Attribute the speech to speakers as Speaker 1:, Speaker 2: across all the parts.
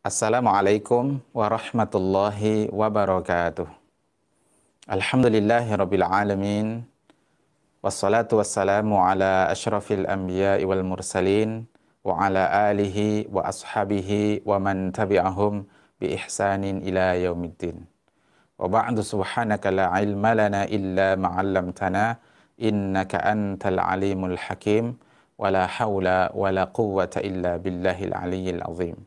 Speaker 1: Assalamualaikum warahmatullahi wabarakatuh. Alhamdulillahirabbil alamin. Wassalatu wassalamu ala asyrafil anbiya'i wal mursalin wa ala alihi wa ashabihi wa man tabi'ahum bi ihsanin ila yaumiddin. Wa ba'du, subhanaka la ilma lana illa ma 'allamtana innaka antal alimul hakim wa la haula wa la quwwata illa billahil aliyyil azim.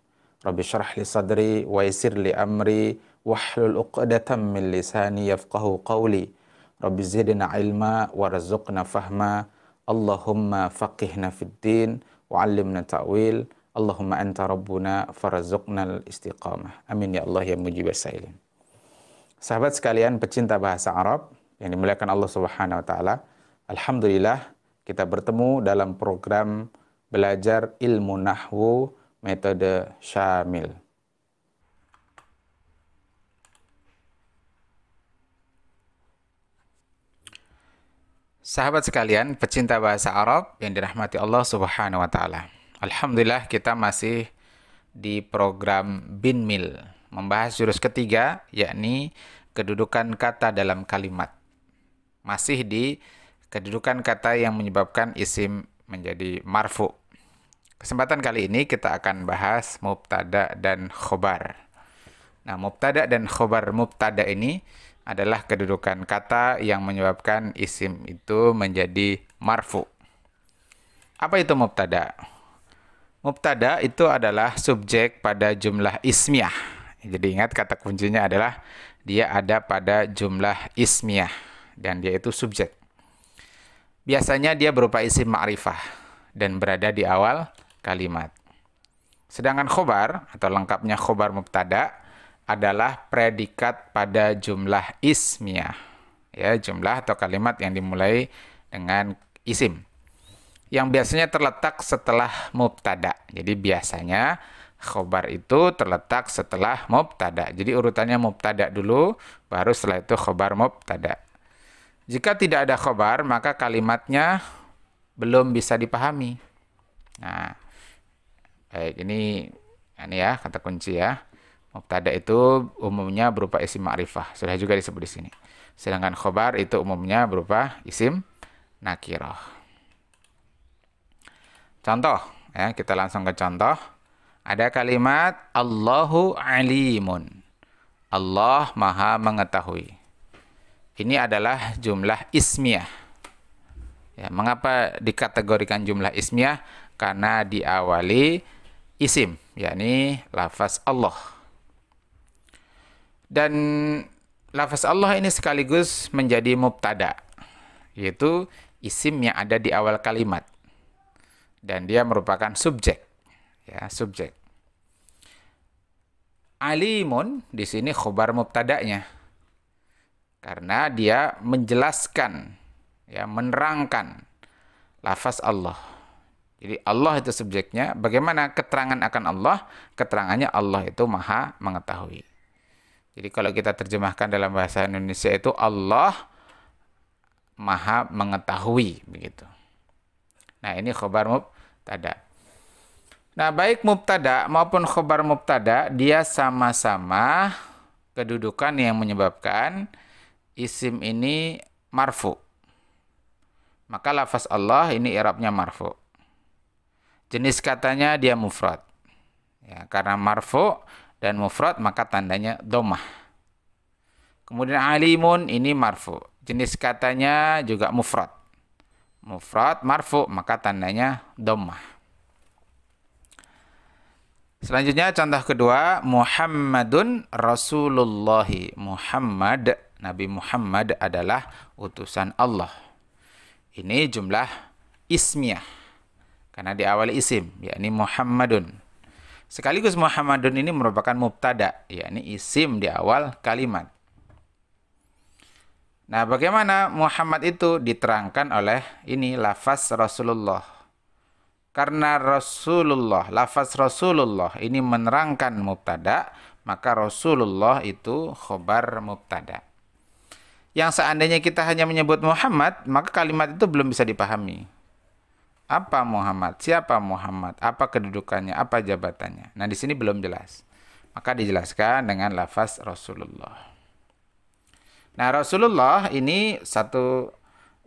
Speaker 1: Rabbi syrah li sadri wa yassir li amri wahlul 'uqdatam min lisani yafqahu qawli. Rabbi zidna ilma warzuqna fahma. Allahumma faqihna fid din wa 'allimna ta'wil. Allahumma anta rabbuna farzuqnal istiqamah. Amin ya Allah ya mujibas sailin. Sahabat sekalian pecinta bahasa Arab yang dimuliakan Allah Subhanahu wa taala, alhamdulillah kita bertemu dalam program belajar ilmu nahwu metode syamil. Sahabat sekalian, pecinta bahasa Arab yang dirahmati Allah Subhanahu wa taala. Alhamdulillah kita masih di program Binmil, membahas jurus ketiga, yakni kedudukan kata dalam kalimat. Masih di kedudukan kata yang menyebabkan isim menjadi marfu. Kesempatan kali ini kita akan bahas mubtada dan khobar. Nah, mubtada dan khobar mubtada ini adalah kedudukan kata yang menyebabkan isim itu menjadi marfu. Apa itu mubtada? Mubtada itu adalah subjek pada jumlah ismiyah. Jadi ingat kata kuncinya adalah dia ada pada jumlah ismiyah dan dia itu subjek. Biasanya dia berupa isim ma'rifah dan berada di awal kalimat. Sedangkan khobar atau lengkapnya khobar mubtada adalah predikat pada jumlah ismiyah. Ya, jumlah atau kalimat yang dimulai dengan isim. Yang biasanya terletak setelah mubtada. Jadi biasanya khobar itu terletak setelah mubtada. Jadi urutannya mubtada dulu, baru setelah itu khobar mubtada. Jika tidak ada khobar, maka kalimatnya belum bisa dipahami. Nah, baik, ini ya kata kunci ya. Mubtada itu umumnya berupa isim ma'rifah, sudah juga disebut di sini. Sedangkan khobar itu umumnya berupa isim nakirah. Contoh, ya, kita langsung ke contoh. Ada kalimat Allahu alimun. Allah Maha mengetahui. Ini adalah jumlah ismiyah. Ya, mengapa dikategorikan jumlah ismiyah? Karena diawali isim, yakni lafaz Allah. Dan lafaz Allah ini sekaligus menjadi mubtada, yaitu isim yang ada di awal kalimat. Dan dia merupakan subjek. Ya, subjek. Alimun di sini khobar mubtadanya. Karena dia menjelaskan, ya, menerangkan lafaz Allah. Jadi Allah itu subjeknya. Bagaimana keterangan akan Allah? Keterangannya Allah itu Maha mengetahui. Jadi kalau kita terjemahkan dalam bahasa Indonesia itu Allah Maha mengetahui, begitu. Nah, ini khobar mubtada. Nah, baik mubtada maupun khobar mubtada dia sama-sama kedudukan yang menyebabkan isim ini marfu. Maka lafaz Allah ini i'rabnya marfu. Jenis katanya dia mufrad. Ya, karena marfu dan mufrad maka tandanya dhammah. Kemudian alimun ini marfu. Jenis katanya juga mufrad. Mufrad marfu maka tandanya dhammah. Selanjutnya contoh kedua, Muhammadun Rasulullahi. Muhammad, Nabi Muhammad adalah utusan Allah. Ini jumlah ismiyah. Karena diawali isim, yakni Muhammadun. Sekaligus Muhammadun ini merupakan mubtada, yakni isim di awal kalimat. Nah, bagaimana Muhammad itu diterangkan oleh ini lafaz Rasulullah. Karena Rasulullah, lafaz Rasulullah ini menerangkan mubtada, maka Rasulullah itu khobar mubtada. Yang seandainya kita hanya menyebut Muhammad, maka kalimat itu belum bisa dipahami. Apa Muhammad? Siapa Muhammad? Apa kedudukannya? Apa jabatannya? Nah, di sini belum jelas. Maka dijelaskan dengan lafaz Rasulullah. Nah, Rasulullah ini satu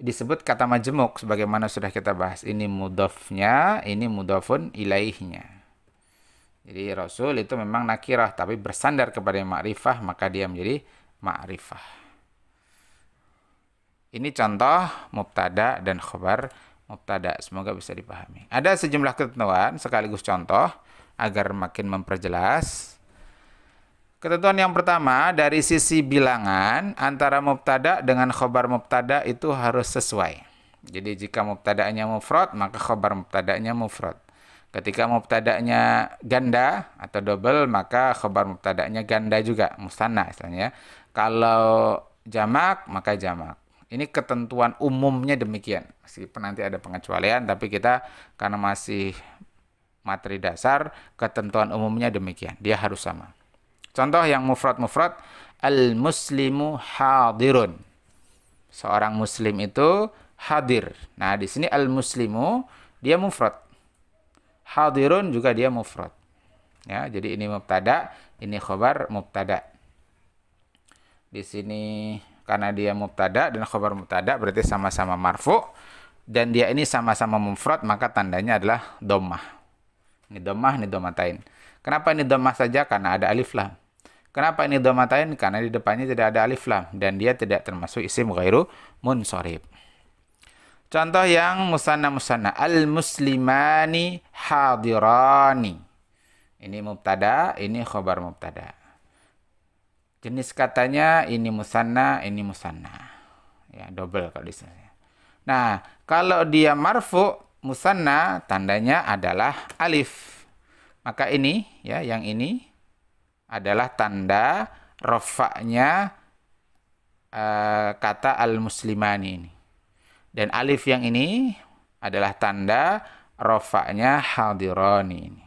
Speaker 1: disebut kata majmuk sebagaimana sudah kita bahas. Ini mudhafnya, ini mudhafun ilaihnya. Jadi Rasul itu memang nakirah tapi bersandar kepada yang ma'rifah maka dia menjadi ma'rifah. Ini contoh mubtada dan khabar mubtada. Semoga bisa dipahami. Ada sejumlah ketentuan sekaligus contoh agar makin memperjelas. Ketentuan yang pertama, dari sisi bilangan antara mubtada dengan khabar mubtada itu harus sesuai. Jadi jika mubtada'nya mufrad, maka khabar mubtada'nya mufrad. Ketika mubtada'nya ganda atau double, maka khabar mubtada'nya ganda juga, musanna istilahnya. Kalau jamak, maka jamak. Ini ketentuan umumnya demikian. Meskipun nanti ada pengecualian, tapi kita karena masih materi dasar, ketentuan umumnya demikian. Dia harus sama. Contoh yang mufrad-mufrad, al-muslimu hadirun. Seorang muslim itu hadir. Nah, di sini al-muslimu dia mufrad. Hadirun juga dia mufrad. Ya, jadi ini mubtada, ini khabar mubtada. Di sini karena dia mubtada dan khabar mubtada berarti sama-sama marfu dan dia ini sama-sama mufrad maka tandanya adalah dhammah. Ini dhammah, ini dhammatain. Kenapa ini dhammah saja? Karena ada alif lam. Kenapa ini dhammatain? Karena di depannya tidak ada alif lam dan dia tidak termasuk isim ghairu munsharif. Contoh yang musanna al-muslimani hadirani. Ini mubtada, ini khabar mubtada. Jenis katanya ini musanna, ini musanna. Ya, double kalau di sini. Nah, kalau dia marfu musanna tandanya adalah alif. Maka ini ya, yang ini adalah tanda rafa'nya kata al-muslimani ini. Dan alif yang ini adalah tanda rafa'nya hadirani ini.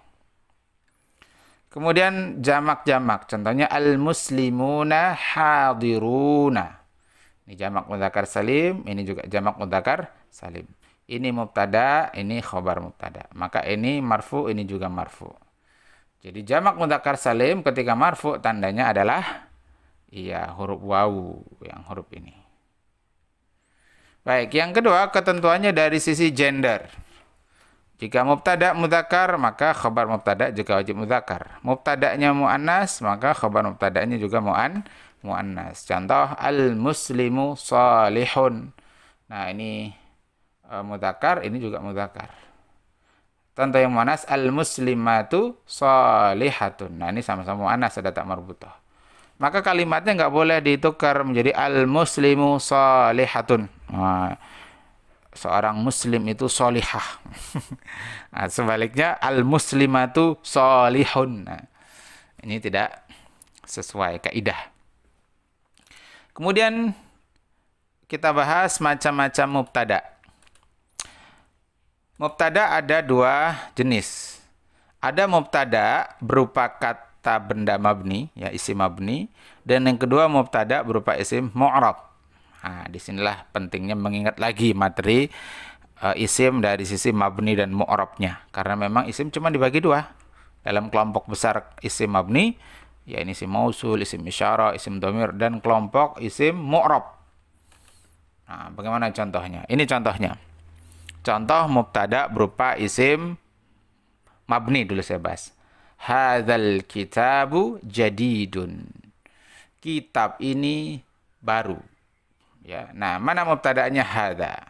Speaker 1: Kemudian jamak-jamak, contohnya al-muslimuna hadiruna. Ini jamak mudzakkar salim, ini juga jamak mudzakkar salim. Ini mubtada, ini khabar mubtada. Maka ini marfu, ini juga marfu. Jadi jamak mudzakkar salim ketika marfu tandanya adalah huruf wawu yang huruf ini. Baik, yang kedua ketentuannya dari sisi gender. Jika mubtada mudzakkar maka khabar mubtada juga wajib mudzakkar. Mubtada'nya muannas maka khabar mubtada'nya juga muannas. Contoh al-muslimu salihun. Nah, ini mudzakkar, ini juga mudzakkar. Contoh yang muannas al-muslimatu shalihatun. Nah, ini sama-sama muannas ada tak marbutah. Maka kalimatnya nggak boleh ditukar menjadi al-muslimu shalihatun. Nah, seorang muslim itu sholihah. Nah, sebaliknya al-muslimatu sholihun. Nah, ini tidak sesuai kaidah. Kemudian kita bahas macam-macam mubtada. Mubtada ada dua jenis. Ada mubtada berupa kata benda mabni, ya isim mabni, dan yang kedua mubtada berupa isim mu'rab. Nah, disinilah pentingnya mengingat lagi materi isim dari sisi mabni dan mu'rabnya. Karena memang isim cuma dibagi dua. Dalam kelompok besar isim mabni, ya ini isim mausul, isim isyarah, isim dhamir, dan kelompok isim mu'rab. Nah, bagaimana contohnya? Ini contohnya. Contoh mubtada berupa isim mabni dulu saya bahas. Hadzal kitabu jadidun. Kitab ini baru. Ya, nah mana mubtada'nya hadza.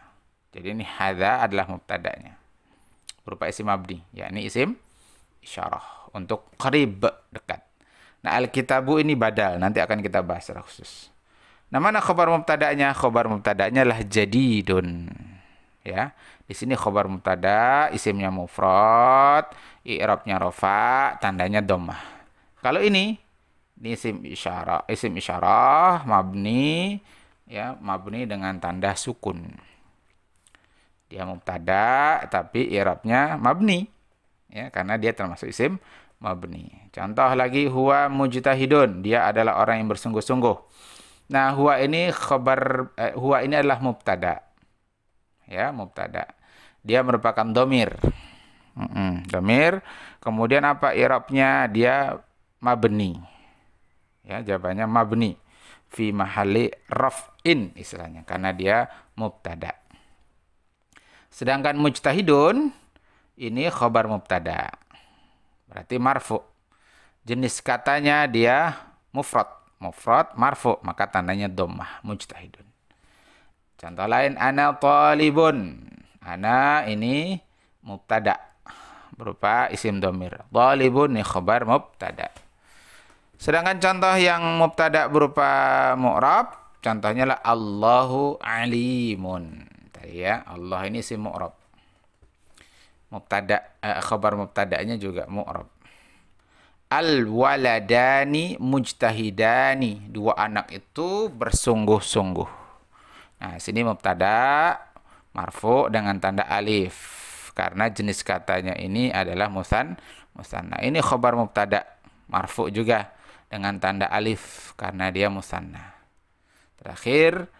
Speaker 1: Jadi ini hadza adalah mubtada'nya. Berupa isim mabni, yakni isim isyarah untuk qarib dekat. Nah, al-kitabu ini badal, nanti akan kita bahas secara khusus. Nah, mana khabar mubtada'nya? Khabar mubtada'nya adalah jadidun. Ya. Di sini khabar mubtada, isimnya mufrad, i'rabnya rafa, tandanya dhammah. Kalau ini isim isyarah mabni, ya, mabni dengan tanda sukun. Dia mubtada tapi i'rabnya mabni, ya, karena dia termasuk isim mabni. Contoh lagi, huwa mujtahidun, dia adalah orang yang bersungguh-sungguh. Nah, huwa ini huwa ini adalah mubtada. Ya, mubtada. Dia merupakan dhamir. Dhamir. Kemudian apa i'rabnya? Dia mabni. Ya, jawabannya mabni fi mahalli raf'in istilahnya karena dia mubtada. Sedangkan mujtahidun ini khabar mubtada. Berarti marfu. Jenis katanya dia mufrad. Mufrad marfu, maka tandanya dhammah mujtahidun. Contoh lain ana talibun. Ana ini mubtada berupa isim dhamir. Talibun ini khabar mubtada. Sedangkan contoh yang mubtada berupa mu'rab, contohnya lah Allahu alimun. Tadi ya, Allah ini isim mu'rab. Mubtada, khabar mubtada'nya juga mu'rab. Al-waladani mujtahidani. Dua anak itu bersungguh-sungguh. Nah, sini mubtada marfu dengan tanda alif. Karena jenis katanya ini adalah musanna. Ini khabar mubtada marfu juga dengan tanda alif karena dia musanna. Terakhir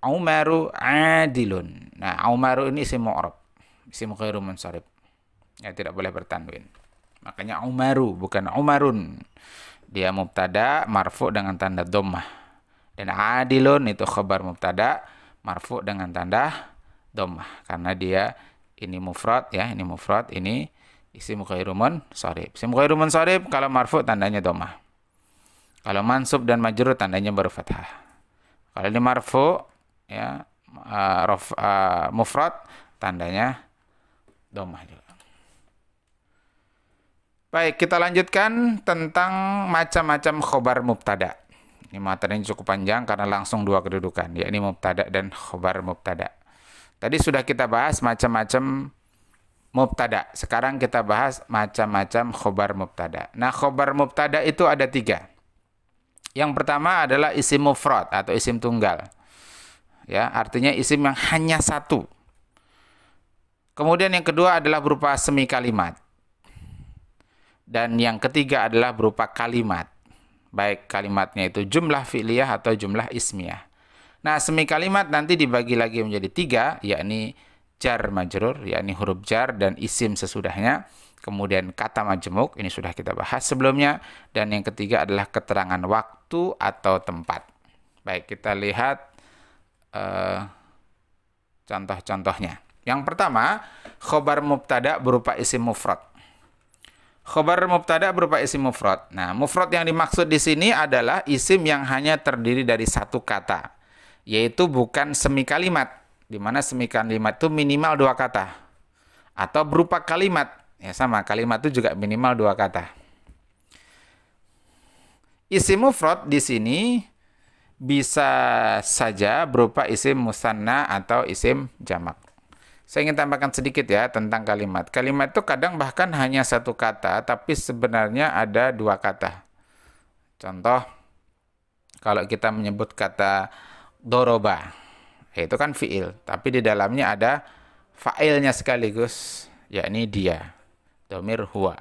Speaker 1: Umaru adilun. Nah, Umaru ini isim mu'rab, isim ghairu munsharif. Ya, tidak boleh bertanwin. Makanya Umaru bukan Umarun. Dia mubtada marfu dengan tanda dhammah. Dan adilun itu khabar mubtada marfu dengan tanda dhammah karena dia ini mufrad ya, ini mufrad, ini isim ghairu munsharif. Isim ghairu munsharif kalau marfu tandanya dhammah. Kalau mansub dan majrur tandanya baru fathah. Kalau ini marfu ya mufrad tandanya dhammah juga. Baik, kita lanjutkan tentang macam-macam khobar mubtada. Ini materinya cukup panjang karena langsung dua kedudukan, yakni mubtada dan khobar mubtada. Tadi sudah kita bahas macam-macam mubtada. Sekarang kita bahas macam-macam khobar mubtada. Nah, khobar mubtada itu ada 3. Yang pertama adalah isim mufrad atau isim tunggal. Ya, artinya isim yang hanya satu. Kemudian yang kedua adalah berupa semi kalimat. Dan yang ketiga adalah berupa kalimat. Baik kalimatnya itu jumlah fi'liyah atau jumlah ismiyah. Nah, semi kalimat nanti dibagi lagi menjadi 3, yakni jar majrur, yakni huruf jar dan isim sesudahnya. Kemudian kata majmuk, ini sudah kita bahas sebelumnya. Dan yang ketiga adalah keterangan waktu atau tempat. Baik, kita lihat contoh-contohnya. Yang pertama, khobar mubtada berupa isim mufrad. Khobar mubtada berupa isim mufrad. Nah, mufrad yang dimaksud di sini adalah isim yang hanya terdiri dari satu kata, yaitu bukan semi kalimat, di mana semi kalimat itu minimal 2 kata, atau berupa kalimat. Ya sama, kalimat itu juga minimal 2 kata. Isim mufrad di sini bisa saja berupa isim musanna atau isim jamak. Saya ingin tambahkan sedikit ya tentang kalimat. Kalimat itu kadang bahkan hanya 1 kata, tapi sebenarnya ada 2 kata. Contoh, kalau kita menyebut kata doroba, itu kan fi'il, tapi di dalamnya ada fa'ilnya sekaligus, yakni dia, dhamir huwa.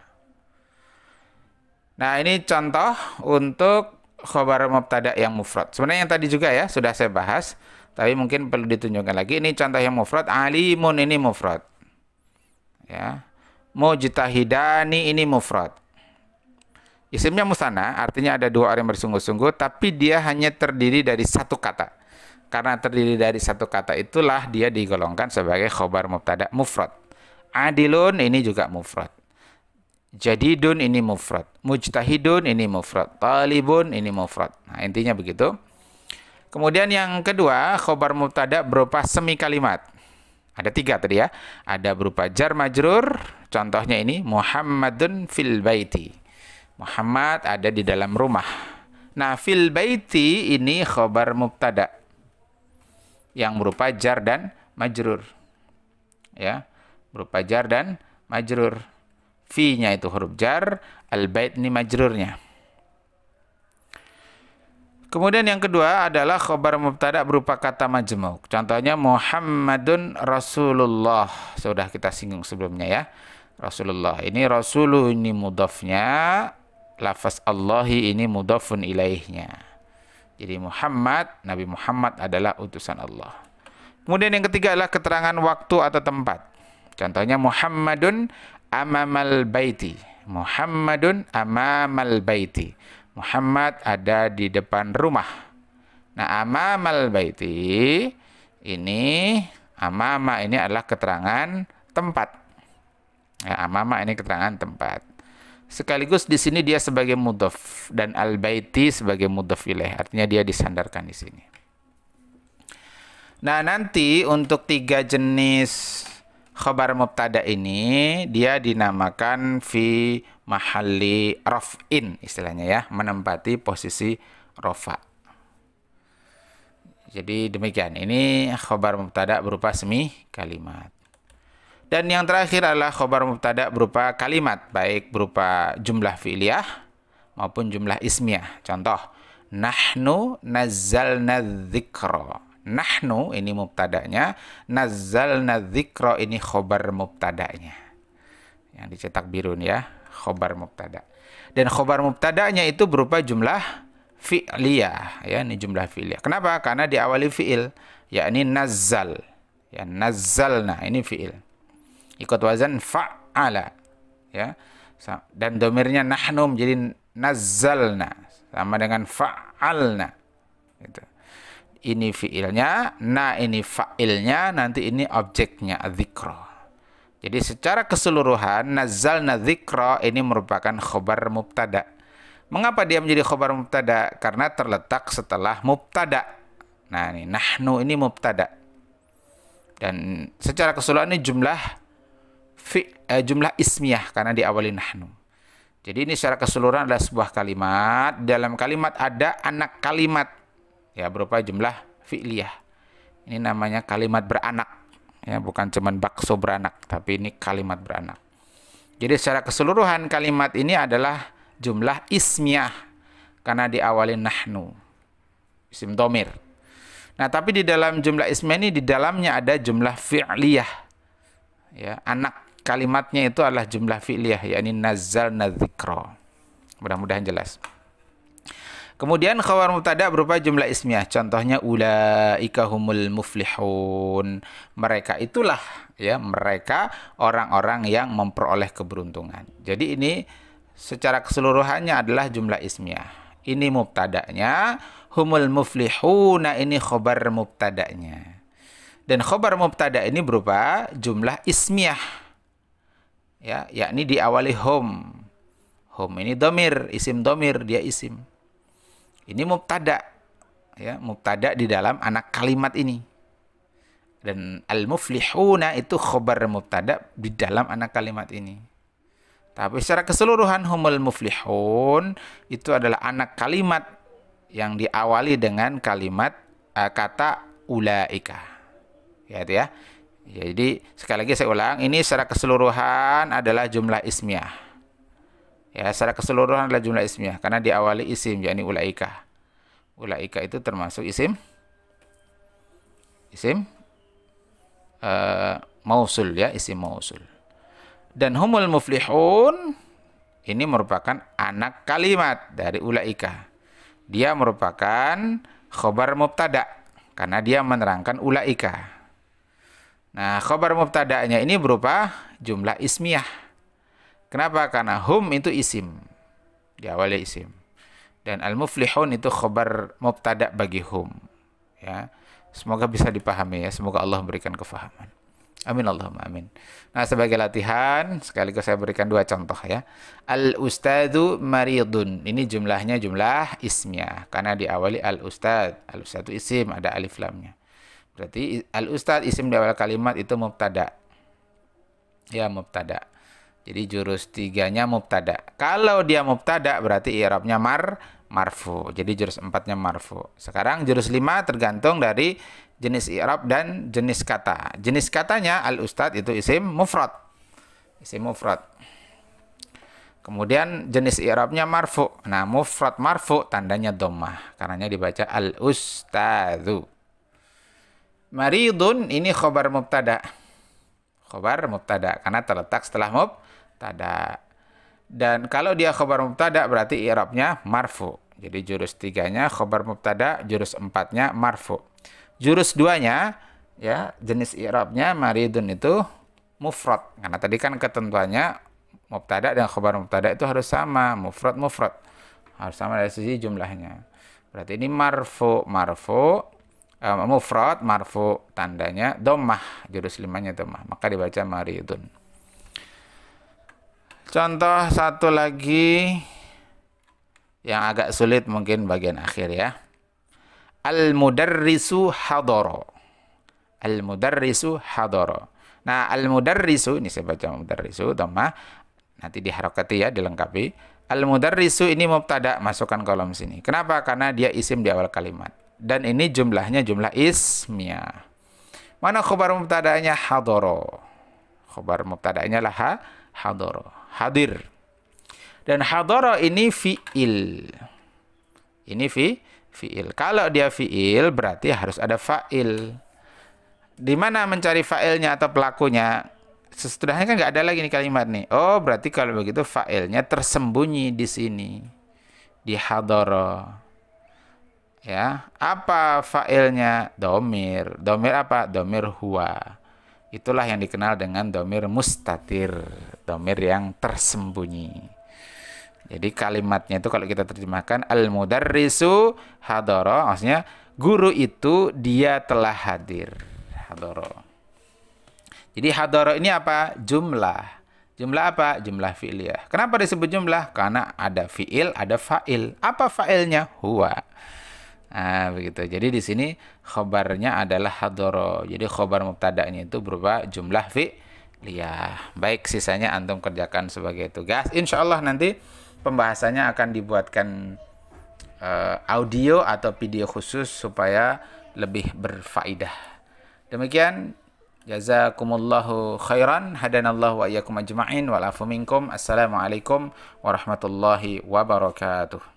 Speaker 1: Nah, ini contoh untuk khobar mubtada yang mufrad. Sebenarnya yang tadi juga ya sudah saya bahas, tapi mungkin perlu ditunjukkan lagi. Ini contoh yang mufrad, alimun ini mufrad. Ya. Mujtahidani ini mufrad. Isimnya musanna, artinya ada 2 orang yang bersungguh-sungguh, tapi dia hanya terdiri dari 1 kata. Karena terdiri dari 1 kata itulah dia digolongkan sebagai khobar mubtada mufrad. Adilun ini juga mufrad. Jadidun ini mufrad. Mujtahidun ini mufrad. Talibun ini mufrad. Nah, intinya begitu. Kemudian yang kedua, khobar mubtada berupa semi kalimat. Ada 3 tadi ya. Ada berupa jar majrur. Contohnya ini Muhammadun fil baiti. Muhammad ada di dalam rumah. Nah, fil baiti ini khobar mubtada yang berupa jar dan majrur. Ya, berupa jar dan majrur. Fi-nya itu huruf jar, al-bait ini majrurnya. Kemudian yang kedua adalah khobar mubtada berupa kata majmuk. Contohnya Muhammadun Rasulullah. Sudah kita singgung sebelumnya ya. Rasulullah. Ini Rasulu ini mudhafnya, lafaz Allahi ini mudhafun ilaihnya. Jadi Muhammad, Nabi Muhammad adalah utusan Allah. Kemudian yang ketiga adalah keterangan waktu atau tempat. Contohnya Muhammadun amamal baiti. Muhammadun amamal baiti. Muhammad ada di depan rumah. Nah, amamal baiti ini, amama ini adalah keterangan tempat. Ya, amama ini keterangan tempat. Sekaligus di sini dia sebagai mudhaf dan al-baiti sebagai mudhaf ilaih. Artinya dia disandarkan di sini. Nah, nanti untuk 3 jenis khabar mubtada ini dia dinamakan fi mahalli raf'in istilahnya ya, menempati posisi rafa. Jadi demikian, ini khabar mubtada berupa semi kalimat. Dan yang terakhir adalah khabar mubtada berupa kalimat, baik berupa jumlah fi'liyah maupun jumlah ismiyah. Contoh, nahnu nazzalna dzikra. Nahnu ini mubtadanya, nazzalna dzikra ini khabar mubtadanya. Yang dicetak biru nih ya, khabar mubtada. Dan khabar mubtadanya itu berupa jumlah fi'liyah, ya, ini jumlah fi'liyah. Kenapa? Karena diawali fi'il, yakni nazzal. Ya, nazzalna ini fi'il. Ikut wazan fa'ala, ya. Dan domirnya nahnu menjadi nazzalna, sama dengan fa'alna. Gitu. Ini fi'ilnya, na ini fa'ilnya, nanti ini objeknya, dzikra. Jadi secara keseluruhan, nazzalna dzikra ini merupakan khabar mubtada. Mengapa dia menjadi khabar mubtada? Karena terletak setelah mubtada. Nah, ini nahnu ini mubtada. Dan secara keseluruhan ini jumlah ismiyah karena diawali nahnu. Jadi ini secara keseluruhan adalah sebuah kalimat. Dalam kalimat ada anak kalimat, ya, berupa jumlah fi'liyah. Ini namanya kalimat beranak, ya, bukan cuman bakso beranak, tapi ini kalimat beranak. Jadi secara keseluruhan kalimat ini adalah jumlah ismiyah karena diawali nahnu, isim dhamir. Nah, tapi di dalam jumlah ismiyah ini di dalamnya ada jumlah fi'liyah. Ya, anak kalimatnya itu adalah jumlah fi'liyah, yakni nazzalna dzikra. Mudah-mudahan jelas. Kemudian khabar mubtada berupa jumlah ismiyah. Contohnya ulaika humul muflihun. Mereka itulah, ya, mereka orang-orang yang memperoleh keberuntungan. Jadi ini secara keseluruhannya adalah jumlah ismiyah. Ini mubtadanya, humul muflihuna ini khabar mubtadanya. Dan khabar mubtada ini berupa jumlah ismiyah. Ya, yakni diawali hum. Hum ini dhamir, isim dhamir, dia isim. Ini mubtada, ya, mubtada di dalam anak kalimat ini. Dan al-muflihuna itu khabar mubtada di dalam anak kalimat ini. Tapi secara keseluruhan humul muflihun itu adalah anak kalimat yang diawali dengan kalimat kata ulaika. Ya, itu ya. Jadi sekali lagi saya ulang, ini secara keseluruhan adalah jumlah ismiyah. Ya, secara keseluruhan adalah jumlah ismiyah karena diawali isim, yakni ulaika. Ulaika itu termasuk isim mausul, ya, isim mausul. Dan humul muflihun ini merupakan anak kalimat dari ulaika. Dia merupakan khabar mubtada karena dia menerangkan ulaika. Nah, khabar mubtada'nya ini berupa jumlah ismiyah. Kenapa? Karena hum itu isim, diawali isim. Dan al-muflihun itu khabar mubtada bagi hum. Ya, semoga bisa dipahami ya. Semoga Allah memberikan kefahaman. Amin Allahumma amin. Nah, sebagai latihan sekaligus saya berikan 2 contoh ya. Al-ustadzu maridun. Ini jumlahnya jumlah ismiyah karena diawali al-ustad. Al-ustad itu isim, ada alif lamnya. Berarti al-ustad isim di awal kalimat itu mubtada. Ya, mubtada. Jadi jurus 3-nya mubtada. Kalau dia mubtada berarti i'rabnya marfu. Jadi jurus 4-nya marfu. Sekarang jurus 5 tergantung dari jenis i'rab dan jenis kata. Jenis katanya al-ustad itu isim mufrad. Isim mufrad. Kemudian jenis i'rabnya marfu. Nah, mufrad marfu tandanya dhammah. Karenanya dibaca al-ustadzu. Maridun ini khabar mubtada. Khabar mubtada karena terletak setelah mubtada. Dan kalau dia khabar mubtada berarti i'rabnya marfu. Jadi jurus 3-nya khabar mubtada, jurus 4-nya marfu. Jurus 2-nya, ya, jenis i'rabnya maridun itu mufrad. Karena tadi kan ketentuannya mubtada dan khabar mubtada itu harus sama, mufrad mufrad. Harus sama dari sisi jumlahnya. Berarti ini marfu mufrad marfu, tandanya dhammah, jurus limanya dhammah, maka dibaca maridun. Contoh satu lagi yang agak sulit mungkin bagian akhir ya. Al-mudarrisu hadara. Al-mudarrisu hadara. Nah, al-mudarrisu ini saya baca mudarrisu dhammah, nanti diharokati ya, dilengkapi. Al-mudarrisu ini mubtada, masukkan kolom sini. Kenapa? Karena dia isim di awal kalimat. Dan ini jumlahnya jumlah ismiyah. Mana khabar mubtada'nya? Hadara. Khabar mubtada'nya lah hadara. Hadir. Dan hadara ini fi'il. Ini fi'il. Kalau dia fi'il berarti harus ada fa'il. Di mana mencari fa'ilnya atau pelakunya? Sesudahnya kan nggak ada lagi nih kalimat nih. Oh, berarti kalau begitu fa'ilnya tersembunyi di sini. Di hadara. Ya, apa fa'ilnya? Domir. Domir apa? Domir huwa. Itulah yang dikenal dengan domir mustatir, domir yang tersembunyi. Jadi kalimatnya itu kalau kita terjemahkan al-mudarrisu hadara, maksudnya guru itu dia telah hadir. Hadara. Jadi hadara ini apa? Jumlah. Jumlah apa? Jumlah fi'liyah. Kenapa disebut jumlah? Karena ada fi'il, ada fa'il. Apa fa'ilnya? Huwa. Nah, begitu. Jadi di sini khobarnya adalah hadara. Jadi khobar mubtada'nya itu berupa jumlah fi'liyah. Baik, sisanya antum kerjakan sebagai tugas. Insya Allah nanti pembahasannya akan dibuatkan audio atau video khusus supaya lebih berfaedah. Demikian, jazakumullahu khairan, hadanallahu wa iyyakum ajma'in, wal afu minkum. Assalamualaikum warahmatullahi wabarakatuh.